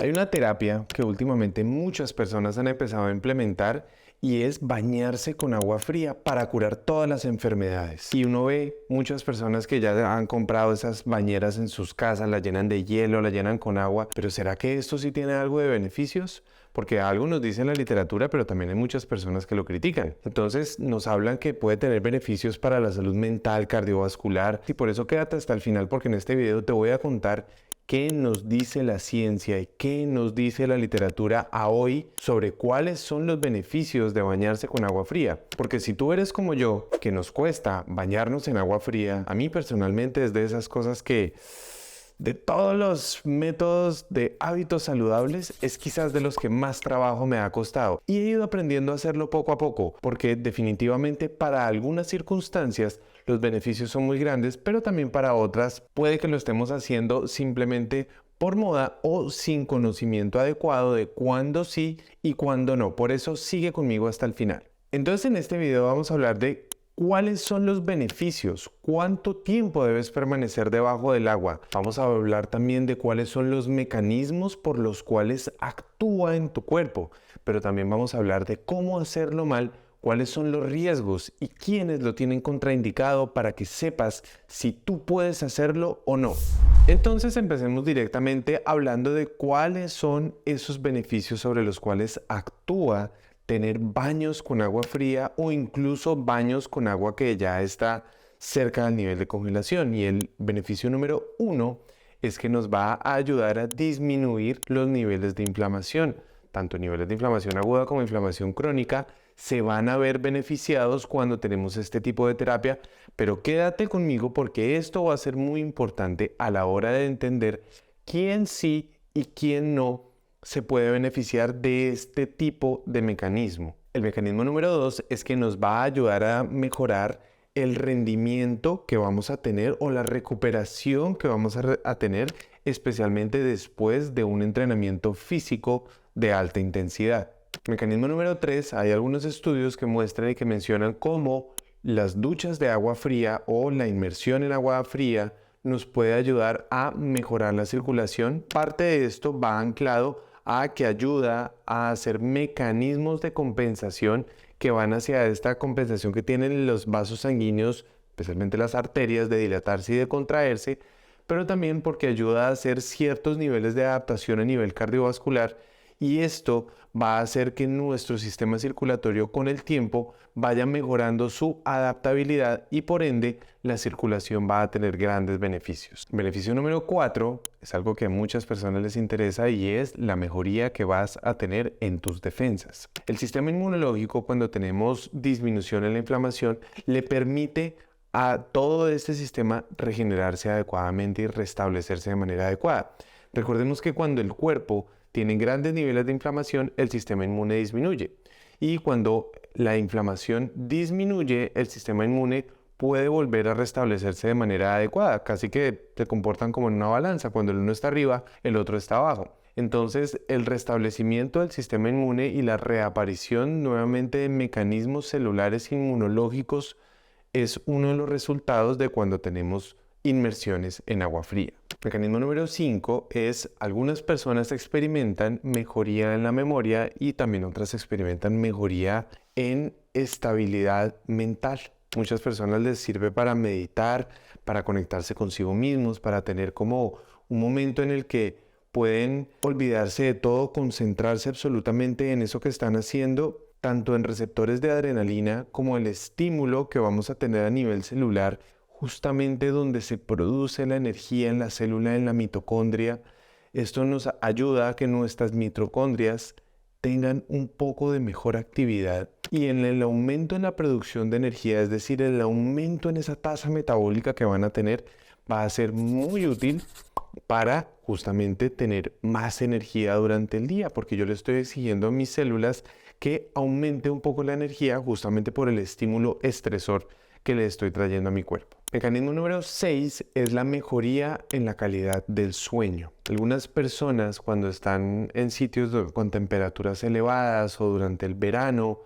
Hay una terapia que últimamente muchas personas han empezado a implementar y es bañarse con agua fría para curar todas las enfermedades. Y uno ve muchas personas que ya han comprado esas bañeras en sus casas, las llenan de hielo, las llenan con agua. Pero ¿será que esto sí tiene algo de beneficios? Porque algo nos dice en la literatura, pero también hay muchas personas que lo critican. Entonces nos hablan que puede tener beneficios para la salud mental, cardiovascular. Y por eso quédate hasta el final, porque en este video te voy a contar qué nos dice la ciencia y qué nos dice la literatura a hoy sobre cuáles son los beneficios de bañarse con agua fría. Porque si tú eres como yo, que nos cuesta bañarnos en agua fría, a mí personalmente es de esas cosas que de todos los métodos de hábitos saludables es quizás de los que más trabajo me ha costado y he ido aprendiendo a hacerlo poco a poco, porque definitivamente para algunas circunstancias los beneficios son muy grandes, pero también para otras puede que lo estemos haciendo simplemente por moda o sin conocimiento adecuado de cuándo sí y cuándo no. Por eso sigue conmigo hasta el final. Entonces en este video vamos a hablar de ¿cuáles son los beneficios? ¿Cuánto tiempo debes permanecer debajo del agua? Vamos a hablar también de cuáles son los mecanismos por los cuales actúa en tu cuerpo, pero también vamos a hablar de cómo hacerlo mal, cuáles son los riesgos y quiénes lo tienen contraindicado para que sepas si tú puedes hacerlo o no. Entonces empecemos directamente hablando de cuáles son esos beneficios sobre los cuales actúa tener baños con agua fría o incluso baños con agua que ya está cerca del nivel de congelación. Y el beneficio número 1 es que nos va a ayudar a disminuir los niveles de inflamación. Tanto niveles de inflamación aguda como inflamación crónica se van a ver beneficiados cuando tenemos este tipo de terapia, pero quédate conmigo porque esto va a ser muy importante a la hora de entender quién sí y quién no se puede beneficiar de este tipo de mecanismo. El mecanismo número 2 es que nos va a ayudar a mejorar el rendimiento que vamos a tener o la recuperación que vamos a tener, especialmente después de un entrenamiento físico de alta intensidad. Mecanismo número 3, hay algunos estudios que muestran y que mencionan cómo las duchas de agua fría o la inmersión en agua fría nos puede ayudar a mejorar la circulación. Parte de esto va anclado a que ayuda a hacer mecanismos de compensación que van hacia esta compensación que tienen los vasos sanguíneos, especialmente las arterias, de dilatarse y de contraerse, pero también porque ayuda a hacer ciertos niveles de adaptación a nivel cardiovascular, y esto va a hacer que nuestro sistema circulatorio con el tiempo vaya mejorando su adaptabilidad y por ende la circulación va a tener grandes beneficios. Beneficio número 4 es algo que a muchas personas les interesa y es la mejoría que vas a tener en tus defensas. El sistema inmunológico, cuando tenemos disminución en la inflamación, le permite a todo este sistema regenerarse adecuadamente y restablecerse de manera adecuada. Recordemos que cuando el cuerpo tiene grandes niveles de inflamación, el sistema inmune disminuye. Y cuando la inflamación disminuye, el sistema inmune puede volver a restablecerse de manera adecuada. Casi que se comportan como en una balanza. Cuando el uno está arriba, el otro está abajo. Entonces, el restablecimiento del sistema inmune y la reaparición nuevamente de mecanismos celulares inmunológicos es uno de los resultados de cuando tenemos inmersiones en agua fría. Mecanismo número 5 es algunas personas experimentan mejoría en la memoria y también otras experimentan mejoría en estabilidad mental. Muchas personas les sirve para meditar, para conectarse consigo mismos, para tener como un momento en el que pueden olvidarse de todo, concentrarse absolutamente en eso que están haciendo, tanto en receptores de adrenalina como el estímulo que vamos a tener a nivel celular, justamente donde se produce la energía en la célula, en la mitocondria. Esto nos ayuda a que nuestras mitocondrias tengan un poco de mejor actividad y en el aumento en la producción de energía, es decir, el aumento en esa tasa metabólica que van a tener, va a ser muy útil para justamente tener más energía durante el día, porque yo le estoy exigiendo a mis células que aumente un poco la energía justamente por el estímulo estresor que le estoy trayendo a mi cuerpo. Mecanismo número 6 es la mejoría en la calidad del sueño. Algunas personas cuando están en sitios con temperaturas elevadas o durante el verano,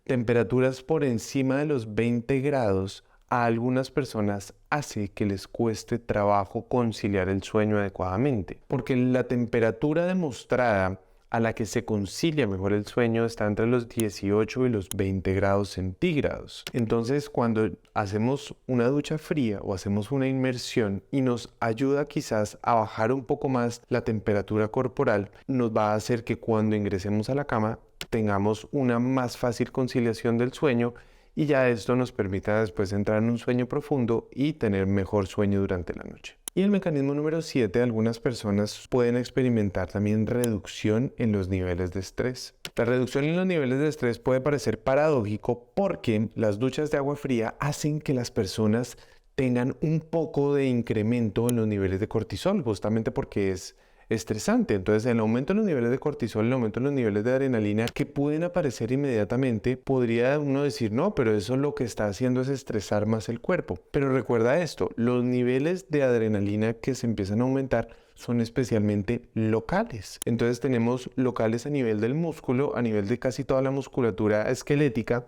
temperaturas por encima de los 20 grados, a algunas personas hace que les cueste trabajo conciliar el sueño adecuadamente, porque la temperatura demostrada a la que se concilia mejor el sueño está entre los 18 y los 20 grados centígrados. Entonces, cuando hacemos una ducha fría o hacemos una inmersión y nos ayuda quizás a bajar un poco más la temperatura corporal, nos va a hacer que cuando ingresemos a la cama tengamos una más fácil conciliación del sueño y ya esto nos permita después entrar en un sueño profundo y tener mejor sueño durante la noche. Y el mecanismo número 7, algunas personas pueden experimentar también reducción en los niveles de estrés. La reducción en los niveles de estrés puede parecer paradójico porque las duchas de agua fría hacen que las personas tengan un poco de incremento en los niveles de cortisol, justamente porque es estresante. Entonces, el aumento de los niveles de cortisol, el aumento de los niveles de adrenalina que pueden aparecer inmediatamente, podría uno decir, no, pero eso lo que está haciendo es estresar más el cuerpo. Pero recuerda esto, los niveles de adrenalina que se empiezan a aumentar son especialmente locales. Entonces tenemos locales a nivel del músculo, a nivel de casi toda la musculatura esquelética,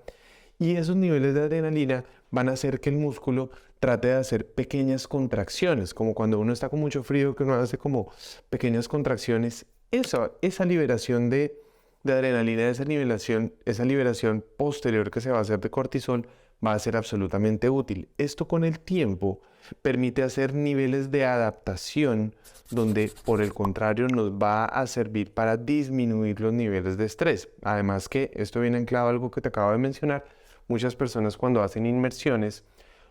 y esos niveles de adrenalina van a hacer que el músculo trate de hacer pequeñas contracciones, como cuando uno está con mucho frío, que uno hace como pequeñas contracciones. Esa liberación de adrenalina, esa liberación posterior que se va a hacer de cortisol, va a ser absolutamente útil. Esto con el tiempo permite hacer niveles de adaptación donde por el contrario nos va a servir para disminuir los niveles de estrés. Además que esto viene anclado a algo que te acabo de mencionar. Muchas personas cuando hacen inmersiones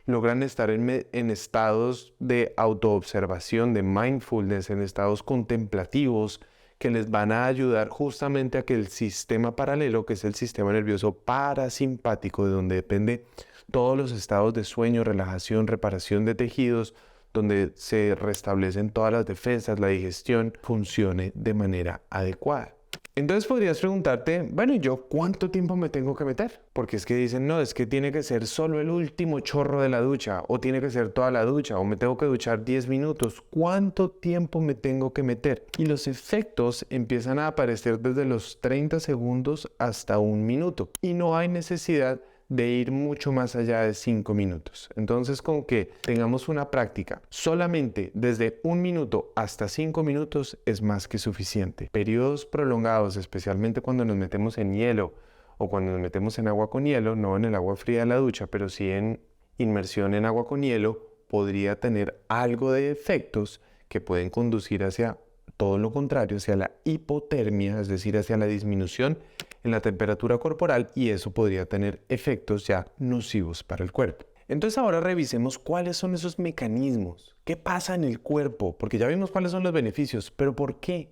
logran estar en estados de autoobservación, de mindfulness, en estados contemplativos que les van a ayudar justamente a que el sistema paralelo, que es el sistema nervioso parasimpático, de donde depende todos los estados de sueño, relajación, reparación de tejidos, donde se restablecen todas las defensas, la digestión, funcione de manera adecuada. Entonces podrías preguntarte, bueno, ¿y yo cuánto tiempo me tengo que meter? Porque es que dicen, no, es que tiene que ser solo el último chorro de la ducha, o tiene que ser toda la ducha, o me tengo que duchar 10 minutos. ¿Cuánto tiempo me tengo que meter? Y los efectos empiezan a aparecer desde los 30 segundos hasta 1 minuto. Y no hay necesidad de ir mucho más allá de 5 minutos. Entonces, con que tengamos una práctica solamente desde 1 minuto hasta 5 minutos es más que suficiente. Periodos prolongados, especialmente cuando nos metemos en hielo o cuando nos metemos en agua con hielo, no en el agua fría de la ducha, pero sí en inmersión en agua con hielo, podría tener algo de efectos que pueden conducir hacia todo lo contrario, hacia la hipotermia, es decir, hacia la disminución en la temperatura corporal, y eso podría tener efectos ya nocivos para el cuerpo. Entonces ahora revisemos cuáles son esos mecanismos. ¿Qué pasa en el cuerpo? Porque ya vimos cuáles son los beneficios, pero ¿por qué?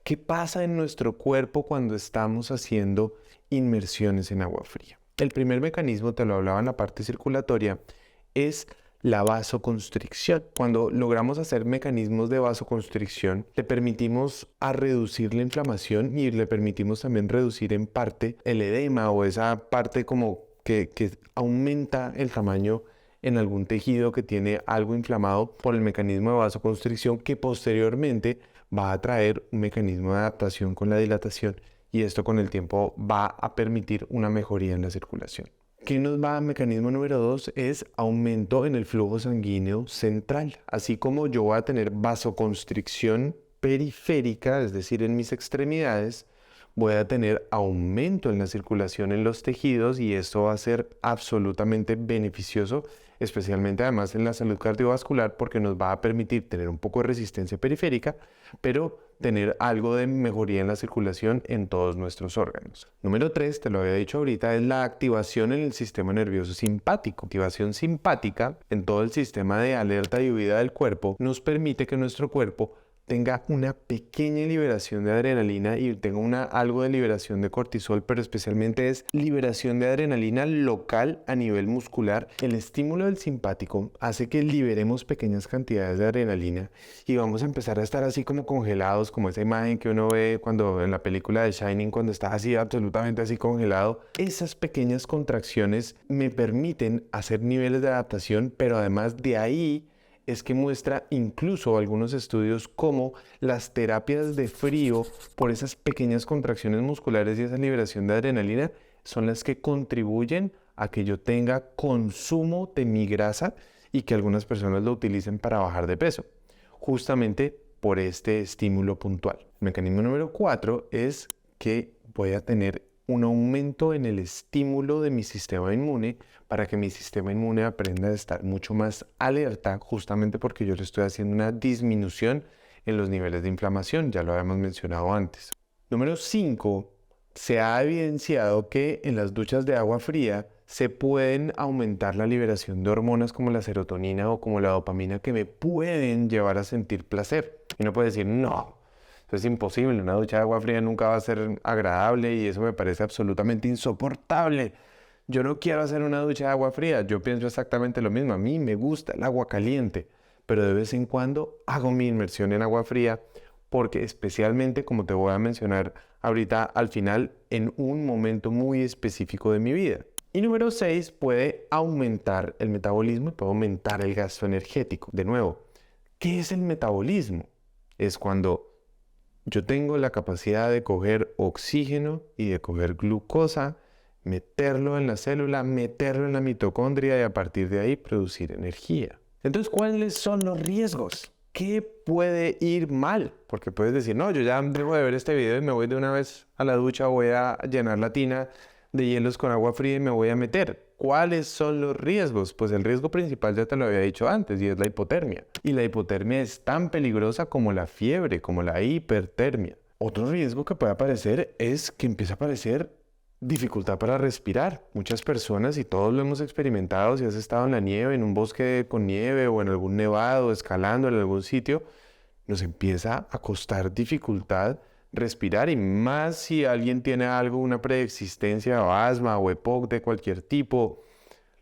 ¿Qué pasa en nuestro cuerpo cuando estamos haciendo inmersiones en agua fría? El primer mecanismo, te lo hablaba en la parte circulatoria, es la vasoconstricción. Cuando logramos hacer mecanismos de vasoconstricción, le permitimos a reducir la inflamación y le permitimos también reducir en parte el edema o esa parte como que aumenta el tamaño en algún tejido que tiene algo inflamado por el mecanismo de vasoconstricción, que posteriormente va a traer un mecanismo de adaptación con la dilatación, y esto con el tiempo va a permitir una mejoría en la circulación. ¿Qué nos va? Mecanismo número 2 es aumento en el flujo sanguíneo central. Así como yo voy a tener vasoconstricción periférica, es decir, en mis extremidades, voy a tener aumento en la circulación en los tejidos, y esto va a ser absolutamente beneficioso, especialmente además en la salud cardiovascular, porque nos va a permitir tener un poco de resistencia periférica, pero tener algo de mejoría en la circulación en todos nuestros órganos. Número 3, te lo había dicho ahorita, es la activación en el sistema nervioso simpático. Activación simpática en todo el sistema de alerta y huida del cuerpo nos permite que nuestro cuerpo tenga una pequeña liberación de adrenalina y tenga algo de liberación de cortisol, pero especialmente es liberación de adrenalina local a nivel muscular. El estímulo del simpático hace que liberemos pequeñas cantidades de adrenalina y vamos a empezar a estar así como congelados, como esa imagen que uno ve cuando en la película de Shining, cuando está así absolutamente así congelado. Esas pequeñas contracciones me permiten hacer niveles de adaptación, pero además de ahí es que muestra incluso algunos estudios cómo las terapias de frío por esas pequeñas contracciones musculares y esa liberación de adrenalina son las que contribuyen a que yo tenga consumo de mi grasa y que algunas personas lo utilicen para bajar de peso, justamente por este estímulo puntual. El mecanismo número 4 es que voy a tener un aumento en el estímulo de mi sistema inmune para que mi sistema inmune aprenda a estar mucho más alerta, justamente porque yo le estoy haciendo una disminución en los niveles de inflamación, ya lo habíamos mencionado antes. Número 5, se ha evidenciado que en las duchas de agua fría se pueden aumentar la liberación de hormonas como la serotonina o como la dopamina que me pueden llevar a sentir placer. Y uno puede decir, no, eso es imposible, una ducha de agua fría nunca va a ser agradable y eso me parece absolutamente insoportable. Yo no quiero hacer una ducha de agua fría, yo pienso exactamente lo mismo, a mí me gusta el agua caliente, pero de vez en cuando hago mi inmersión en agua fría porque especialmente, como te voy a mencionar ahorita al final, en un momento muy específico de mi vida. Y número 6, puede aumentar el metabolismo y puede aumentar el gasto energético. De nuevo, ¿qué es el metabolismo? Es cuando yo tengo la capacidad de coger oxígeno y de coger glucosa, meterlo en la célula, meterlo en la mitocondria y a partir de ahí producir energía. Entonces, ¿cuáles son los riesgos? ¿Qué puede ir mal? Porque puedes decir, no, yo ya debo de ver este video y me voy de una vez a la ducha, voy a llenar la tina de hielos con agua fría y me voy a meter. ¿Cuáles son los riesgos? Pues el riesgo principal ya te lo había dicho antes y es la hipotermia. Y la hipotermia es tan peligrosa como la fiebre, como la hipertermia. Otro riesgo que puede aparecer es que empieza a aparecer dificultad para respirar. Muchas personas, y todos lo hemos experimentado, si has estado en la nieve, en un bosque con nieve o en algún nevado, escalando en algún sitio, nos empieza a costar dificultad respirar y más si alguien tiene algo, una preexistencia o asma o EPOC de cualquier tipo,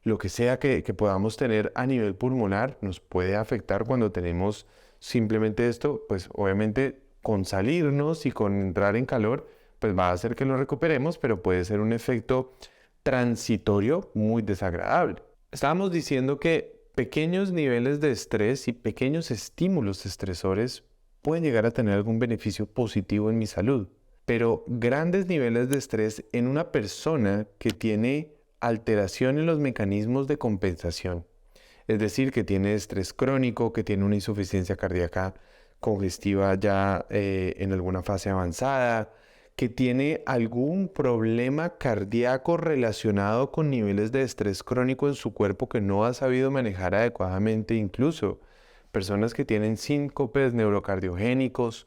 lo que sea que podamos tener a nivel pulmonar nos puede afectar cuando tenemos simplemente esto, pues obviamente con salirnos y con entrar en calor, pues va a hacer que lo recuperemos, pero puede ser un efecto transitorio muy desagradable. Estábamos diciendo que pequeños niveles de estrés y pequeños estímulos estresores pueden llegar a tener algún beneficio positivo en mi salud, pero grandes niveles de estrés en una persona que tiene alteración en los mecanismos de compensación, es decir, que tiene estrés crónico, que tiene una insuficiencia cardíaca congestiva ya en alguna fase avanzada, que tiene algún problema cardíaco relacionado con niveles de estrés crónico en su cuerpo que no ha sabido manejar adecuadamente, incluso personas que tienen síncopes neurocardiogénicos,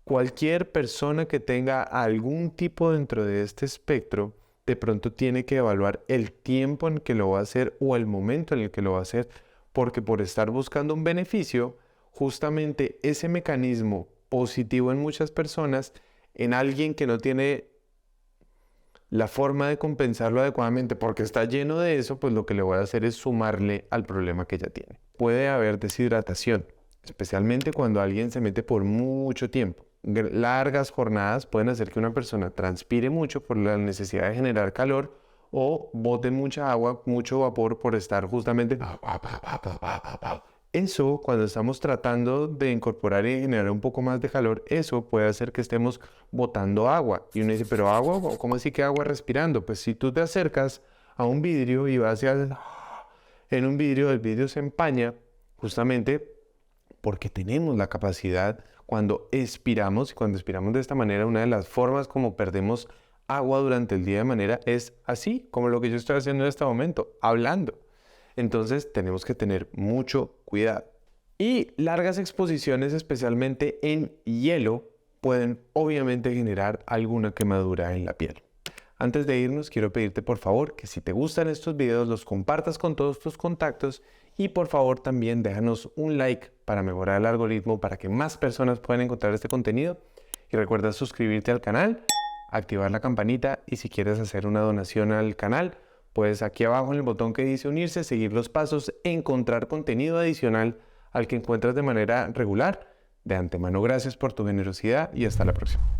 cualquier persona que tenga algún tipo dentro de este espectro, de pronto tiene que evaluar el tiempo en que lo va a hacer o el momento en el que lo va a hacer, porque por estar buscando un beneficio, justamente ese mecanismo positivo en muchas personas, en alguien que no tiene la forma de compensarlo adecuadamente porque está lleno de eso, pues lo que le voy a hacer es sumarle al problema que ya tiene. Puede haber deshidratación, especialmente cuando alguien se mete por mucho tiempo. Largas jornadas pueden hacer que una persona transpire mucho por la necesidad de generar calor o bote mucha agua, mucho vapor por estar justamente... Eso, cuando estamos tratando de incorporar y generar un poco más de calor, eso puede hacer que estemos botando agua. Y uno dice, ¿pero agua? ¿Cómo así que agua respirando? Pues si tú te acercas a un vidrio y vas en un vidrio, el vidrio se empaña justamente porque tenemos la capacidad cuando expiramos, y cuando expiramos de esta manera, una de las formas como perdemos agua durante el día de manera es así, como lo que yo estoy haciendo en este momento, hablando. Entonces tenemos que tener mucho cuidado. Y largas exposiciones, especialmente en hielo, pueden obviamente generar alguna quemadura en la piel. Antes de irnos, quiero pedirte por favor que si te gustan estos videos los compartas con todos tus contactos y por favor también déjanos un like para mejorar el algoritmo para que más personas puedan encontrar este contenido. Y recuerda suscribirte al canal, activar la campanita y si quieres hacer una donación al canal, pues aquí abajo en el botón que dice unirse, seguir los pasos, encontrar contenido adicional al que encuentras de manera regular. De antemano, gracias por tu generosidad y hasta la próxima.